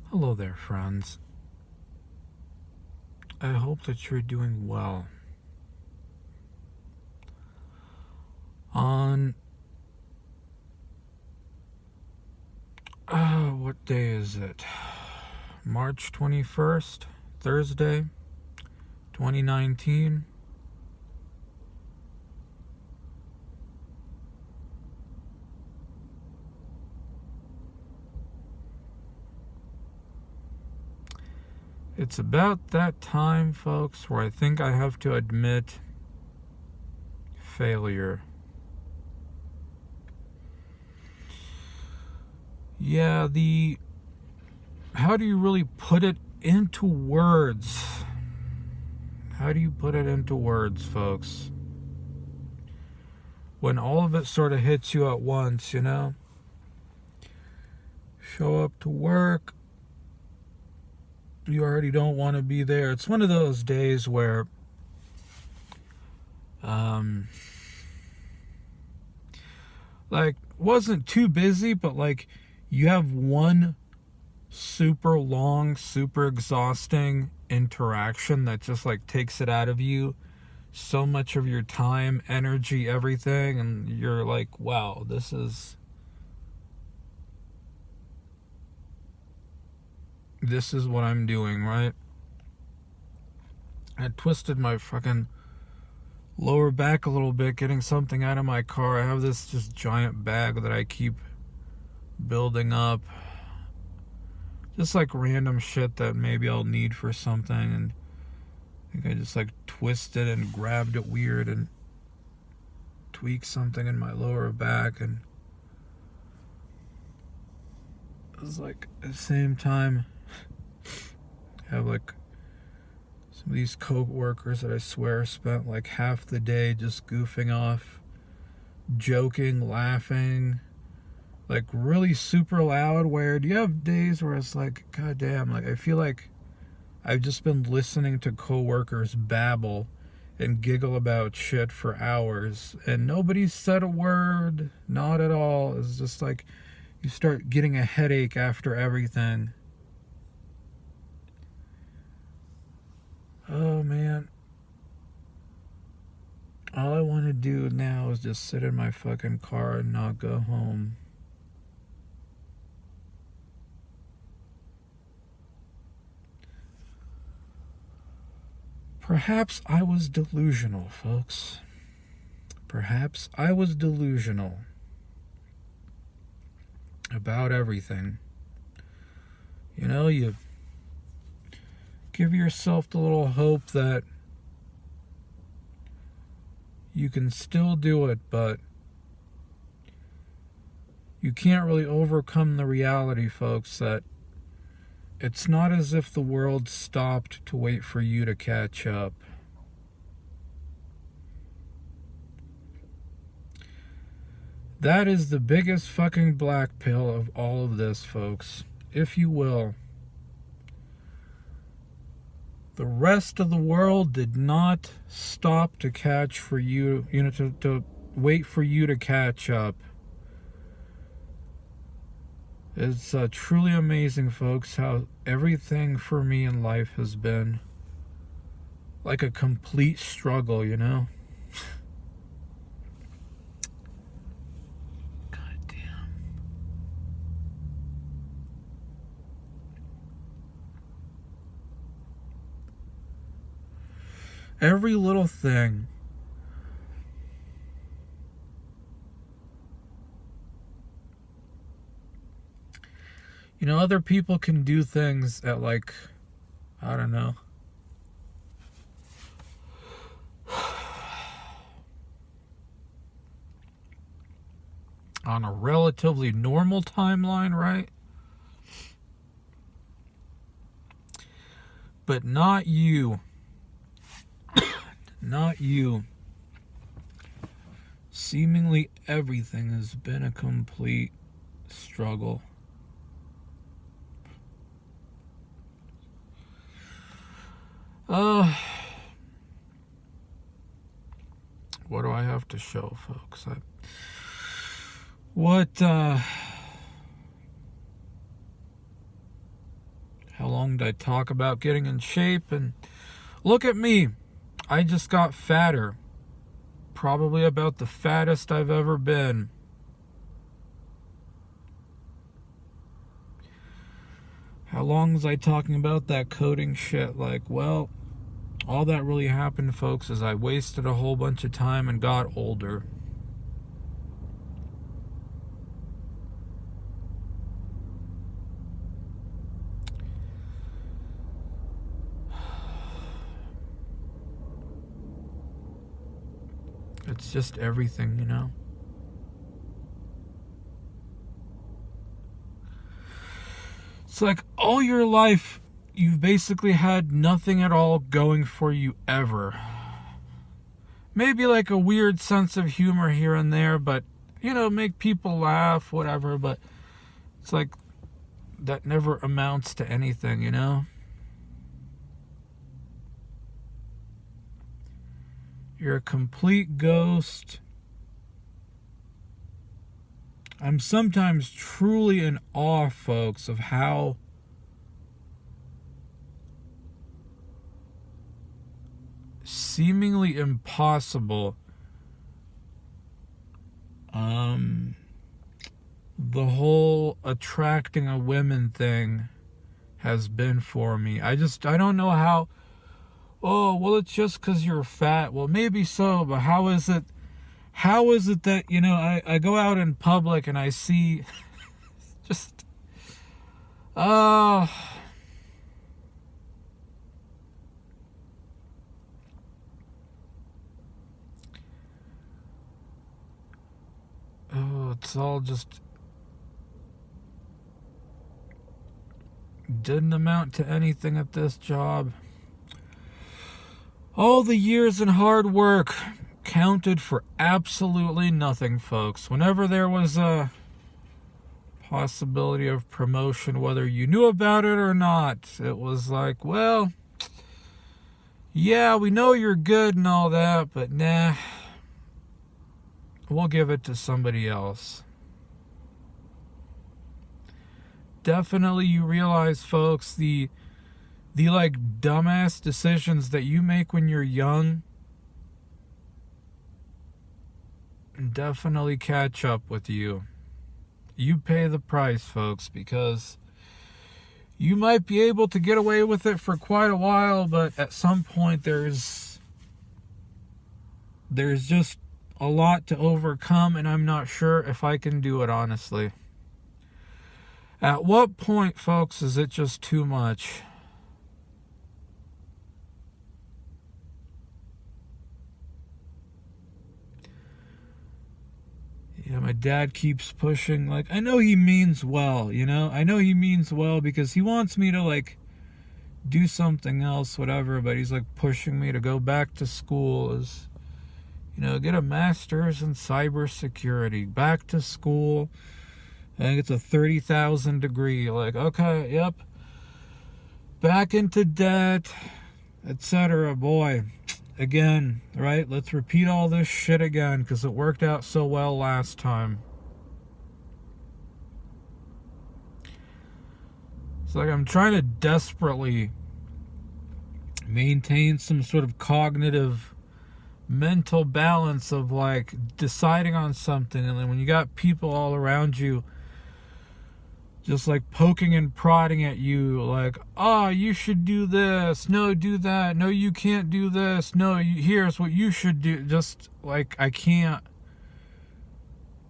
Hello there, friends. I hope that you're doing well. On what day is it? March 21st, Thursday, 2019. It's about that time, folks, where I think I have to admit failure. Yeah, how do you really put it into words? How do you put it into words, folks? When all of it sort of hits you at once, you know? Show up to work, you already don't want to be there. It's one of those days where like wasn't too busy, but like you have one super long, super exhausting interaction that just like takes it out of you, so much of your time, energy, everything, and you're like, wow, this is what I'm doing, right? I twisted my fucking lower back a little bit getting something out of my car. I have this just giant bag that I keep building up, just like random shit that maybe I'll need for something, and I think I just like twisted and grabbed it weird and tweaked something in my lower back, and it was like at the same time I have like some of these co-workers that I swear spent like half the day just goofing off, joking, laughing, like really super loud, where do you have days where it's like, god damn, like I feel like I've just been listening to co-workers babble and giggle about shit for hours and nobody said a word, not at all. It's just like you start getting a headache after everything. Oh man, all I want to do now is just sit in my fucking car and not go home. Perhaps I was delusional, folks. Perhaps I was delusional about everything. You know, you give yourself the little hope that you can still do it, but you can't really overcome the reality, folks, that it's not as if the world stopped to wait for you to catch up. That is the biggest fucking black pill of all of this, folks. If you will. The rest of the world did not stop to catch for you, to wait for you to catch up. It's truly amazing, folks, how everything for me in life has been like a complete struggle, you know? God damn. Every little thing. You know, other people can do things at like, I don't know, on a relatively normal timeline, right? But not you. Not you. Seemingly everything has been a complete struggle. What do I have to show, folks? long did I talk about getting in shape? And look at me. I just got fatter. Probably about the fattest I've ever been. How long was I talking about that coding shit? Like, well, all that really happened, folks, is I wasted a whole bunch of time and got older. It's just everything, you know? It's like all your life, you've basically had nothing at all going for you ever. Maybe like a weird sense of humor here and there, but, you know, make people laugh, whatever, but it's like that never amounts to anything, you know? You're a complete ghost. I'm sometimes truly in awe, folks, of how seemingly impossible the whole attracting a women thing has been for me. I don't know how. Oh, well, it's just because you're fat. Well, maybe so, but how is it that, you know, I go out in public and I see just, oh, it's all just didn't amount to anything at this job. All the years and hard work counted for absolutely nothing, folks. Whenever there was a possibility of promotion, whether you knew about it or not, it was like, well, yeah, we know you're good and all that, but nah, we'll give it to somebody else. Definitely you realize, folks, the like dumbass decisions that you make when you're young definitely catch up with you. You pay the price, folks, because you might be able to get away with it for quite a while, but at some point there's just a lot to overcome, and I'm not sure if I can do it, honestly. At what point, folks, is it just too much? Yeah, my dad keeps pushing, like, I know he means well, you know? I know he means well because he wants me to, like, do something else, whatever, but he's, like, pushing me to go back to school, is, you know, get a master's in cybersecurity, back to school. I think it's a 30,000 degree, like, okay, yep, back into debt, etc. Boy, again, right? Let's repeat all this shit again because it worked out so well last time. It's like I'm trying to desperately maintain some sort of cognitive mental balance of like deciding on something, and then when you got people all around you just like poking and prodding at you, like, oh, you should do this, no, do that, no, you can't do this, no, here's what you should do, just like, I can't.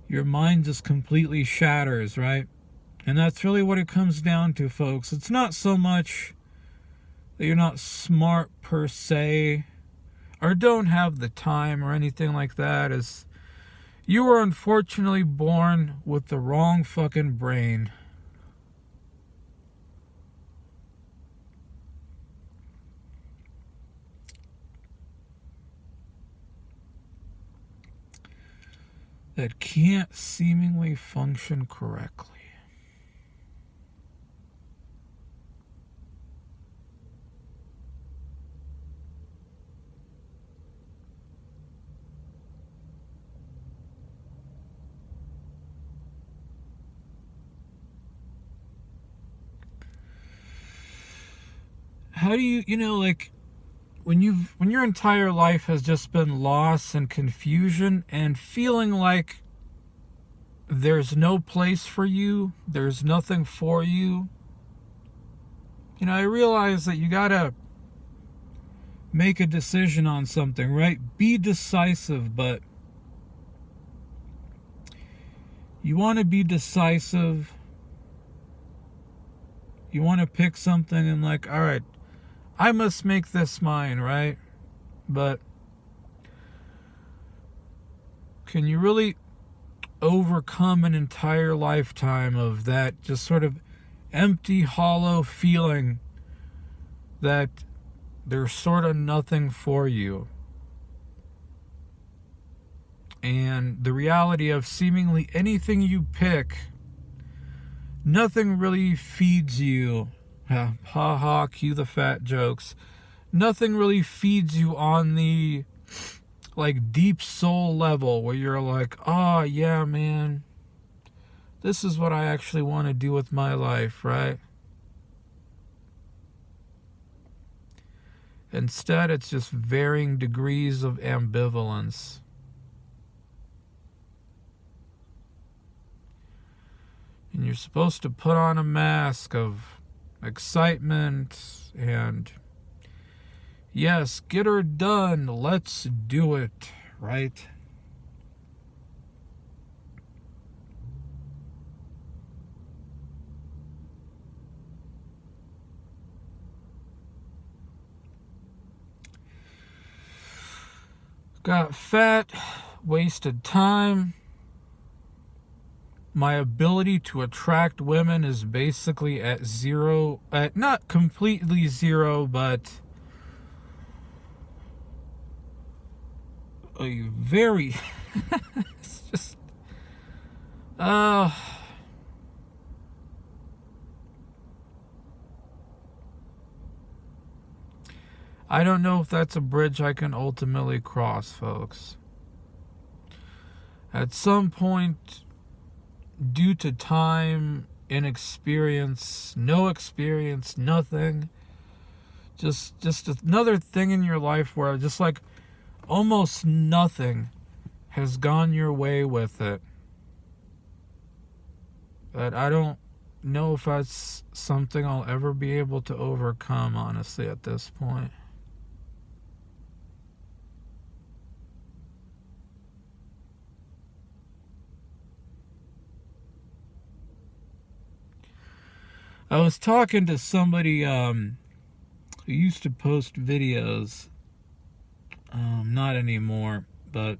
Your mind just completely shatters, right? And that's really what it comes down to, folks. It's not so much that you're not smart per se, or don't have the time or anything like that, as you were unfortunately born with the wrong fucking brain. That can't seemingly function correctly. how do you, like, when your entire life has just been loss and confusion and feeling like there's no place for you, there's nothing for you, I realize that you gotta make a decision on something, right? Be decisive, but you want to be decisive. You want to pick something and like, all right, I must make this mine, right? But can you really overcome an entire lifetime of that just sort of empty, hollow feeling that there's sort of nothing for you? And the reality of seemingly anything you pick, nothing really feeds you. Ha ha, cue the fat jokes. Nothing really feeds you on the like deep soul level where you're like, oh yeah, man, this is what I actually want to do with my life, right? Instead, it's just varying degrees of ambivalence. And you're supposed to put on a mask of excitement and, yes, get her done, let's do it, right? Got fat, wasted time. My ability to attract women is basically at zero, at not completely zero, but a very, it's just, I don't know if that's a bridge I can ultimately cross, folks. At some point, due to time, inexperience, no experience, nothing, just another thing in your life where just like almost nothing has gone your way with it. But I don't know if that's something I'll ever be able to overcome, honestly, at this point. I was talking to somebody who used to post videos, not anymore, but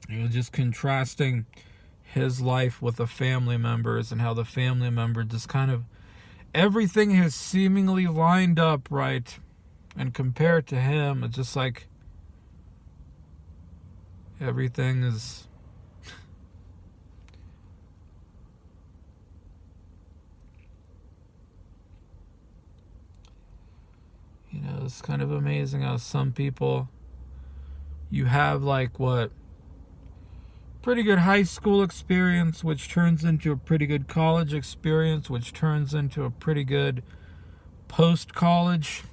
he was just contrasting his life with the family members and how the family member just kind of, everything has seemingly lined up right, and compared to him, it's just like everything is it's kind of amazing how some people, you have like what, pretty good high school experience, which turns into a pretty good college experience, which turns into a pretty good post-college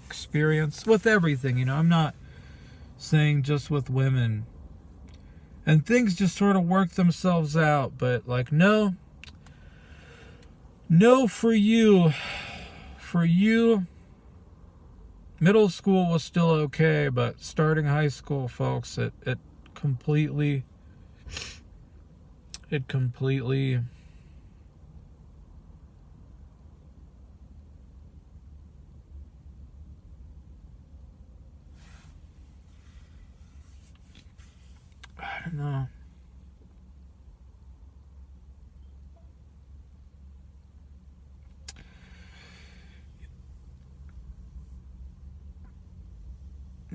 experience with everything, I'm not saying just with women. And things just sort of work themselves out, but like, no, for you, middle school was still okay, but starting high school, folks, it completely, I don't know.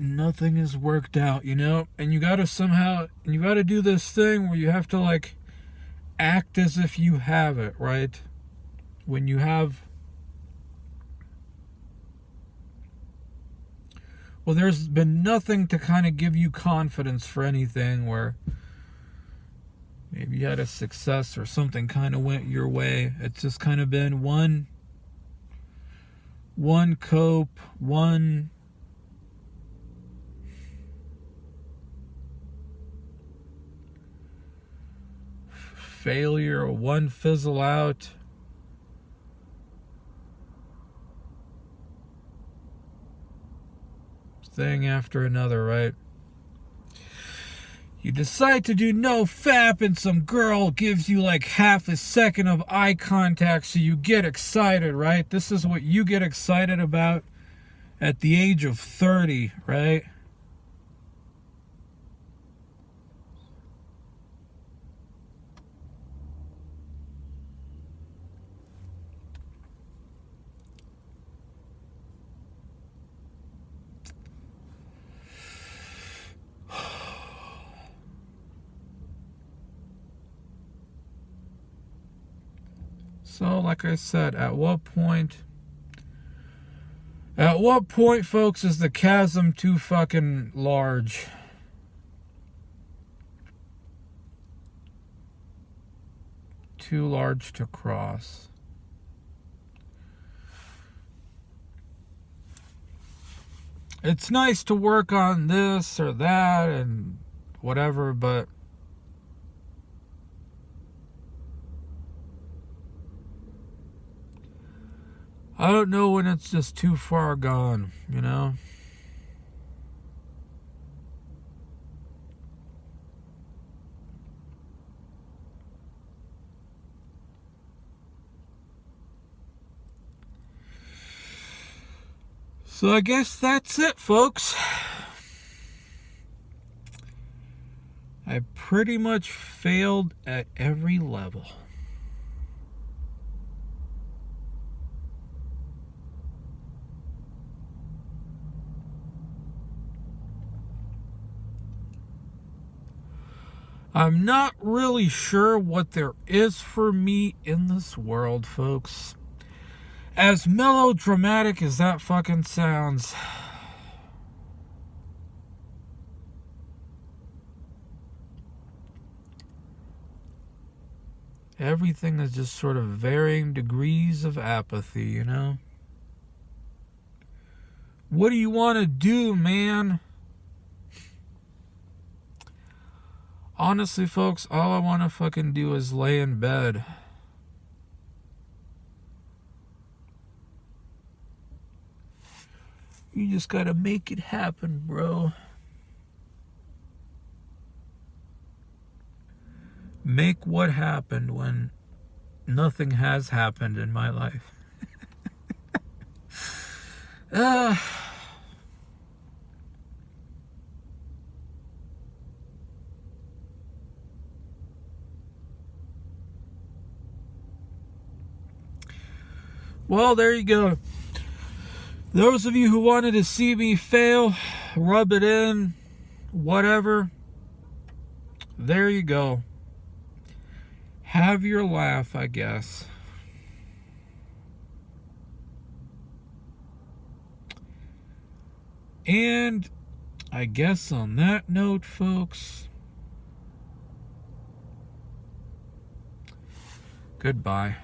Nothing is worked out, and you gotta do this thing where you have to like act as if you have it, right? When you have, well, there's been nothing to kind of give you confidence for anything, where maybe you had a success or something kind of went your way. It's just kind of been one one cope, one failure, one fizzle out. Thing after another, right? You decide to do no fap and some girl gives you like half a second of eye contact, so you get excited, right? This is what you get excited about at the age of 30, right? So, like I said, at what point, folks, is the chasm too fucking large? Too large to cross? It's nice to work on this or that and whatever, but I don't know when it's just too far gone, you know? So I guess that's it, folks. I pretty much failed at every level. I'm not really sure what there is for me in this world, folks. As melodramatic as that fucking sounds, everything is just sort of varying degrees of apathy, you know? What do you want to do, man? Honestly, folks, all I want to fucking do is lay in bed. You just gotta make it happen, bro. Make what happened when nothing has happened in my life. Well, there you go. Those of you who wanted to see me fail, rub it in, whatever, there you go. Have your laugh, I guess. And I guess on that note, folks, goodbye.